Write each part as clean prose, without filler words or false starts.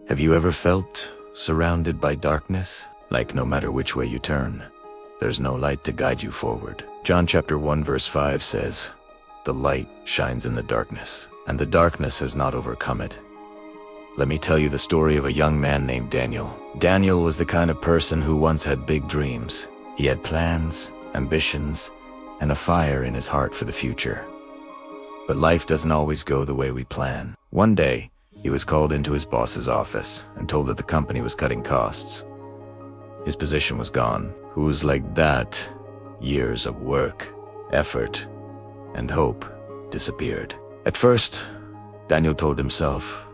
Have you ever felt surrounded by darkness? Like no matter which way you turn, there's no light to guide you forward. John chapter 1 verse 5 says, "The light shines in the darkness, and the darkness has not overcome it." Let me tell you the story of a young man named Daniel. Daniel was the kind of person who once had big dreams. He had plans, ambitions, and a fire in his heart for the future. But life doesn't always go the way we plan. One day, he was called into his boss's office and told that the company was cutting costs. His position was gone. Who's like that? Years of work, effort, and hope disappeared. At first, Daniel told himself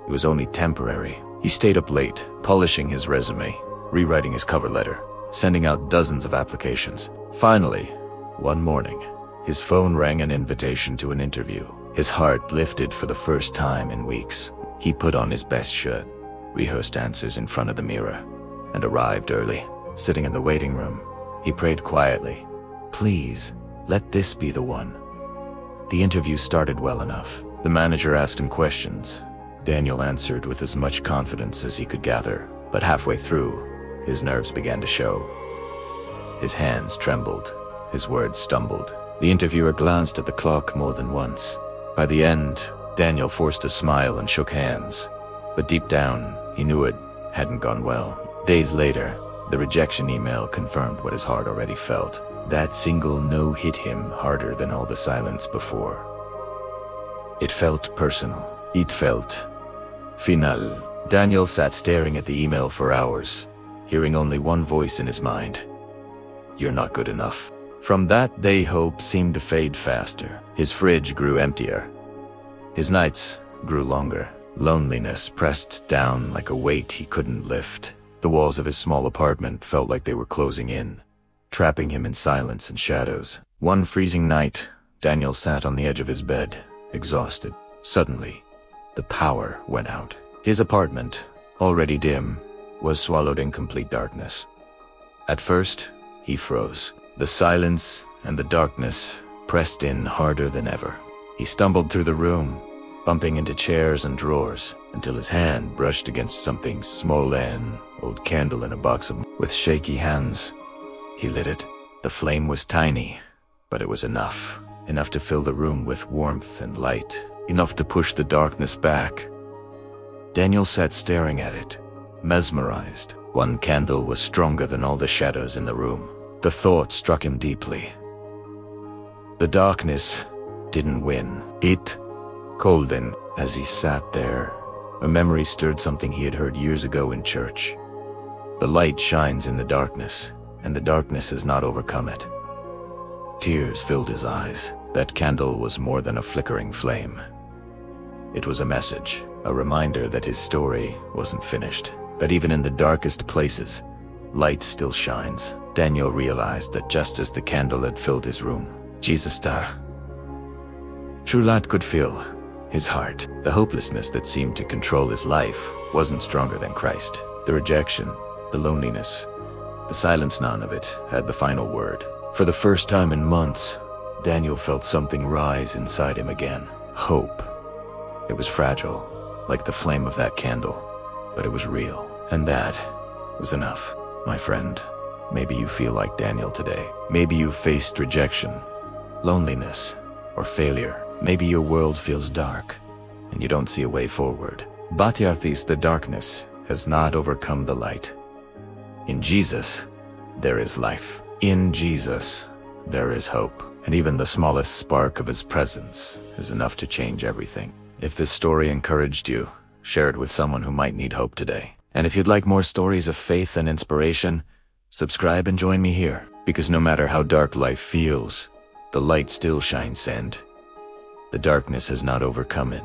it was only temporary. He stayed up late, polishing his resume, rewriting his cover letter, sending out dozens of applications. Finally, one morning, his phone rang an invitation to an interview. His heart lifted for the first time in weeks. He put on his best shirt, rehearsed answers in front of the mirror, and arrived early. Sitting in the waiting room, he prayed quietly, "Please, let this be the one." The interview started well enough. The manager asked him questions. Daniel answered with as much confidence as he could gather, but halfway through, his nerves began to show. His hands trembled, his words stumbled. The interviewer glanced at the clock more than once. By the end, Daniel forced a smile and shook hands, but deep down, he knew it hadn't gone well. Days later, the rejection email confirmed what his heart already felt. That single no hit him harder than all the silence before. It felt personal. It felt final. Daniel sat staring at the email for hours, hearing only one voice in his mind. "You're not good enough." From that day, hope seemed to fade faster. His fridge grew emptier. His nights grew longer. Loneliness pressed down like a weight he couldn't lift. The walls of his small apartment felt like they were closing in, trapping him in silence and shadows. One freezing night, Daniel sat on the edge of his bed, exhausted. Suddenly, the power went out. His apartment, already dim, was swallowed in complete darkness. At first, he froze. The silence and the darkness pressed in harder than ever. He stumbled through the room, bumping into chairs and drawers, until his hand brushed against something small, an old candle in a box. With shaky hands, he lit it. The flame was tiny, but it was enough to fill the room with warmth and light, enough to push the darkness back. Daniel sat staring at it, mesmerized. One candle was stronger than all the shadows in the room. The thought struck him deeply. The darkness didn't win. It called him. As he sat there, a memory stirred something he had heard years ago in church. The light shines in the darkness, and the darkness has not overcome it. Tears filled his eyes. That candle was more than a flickering flame. It was a message, a reminder that his story wasn't finished, that even in the darkest places, light still shines. Daniel realized that just as the candle had filled his room, Jesus' star, true light could fill his heart. The hopelessness that seemed to control his life wasn't stronger than Christ. The rejection, the loneliness, the silence, none of it had the final word. For the first time in months, Daniel felt something rise inside him again. Hope. It was fragile, like the flame of that candle, but it was real. And that was enough. My friend, maybe you feel like Daniel today. Maybe you've faced rejection, loneliness, or failure. Maybe your world feels dark, and you don't see a way forward. But the darkness has not overcome the light. In Jesus, there is life. In Jesus, there is hope. And even the smallest spark of his presence is enough to change everything. If this story encouraged you, share it with someone who might need hope today. And if you'd like more stories of faith and inspiration, subscribe and join me here. Because no matter how dark life feels, the light still shines, and the darkness has not overcome it.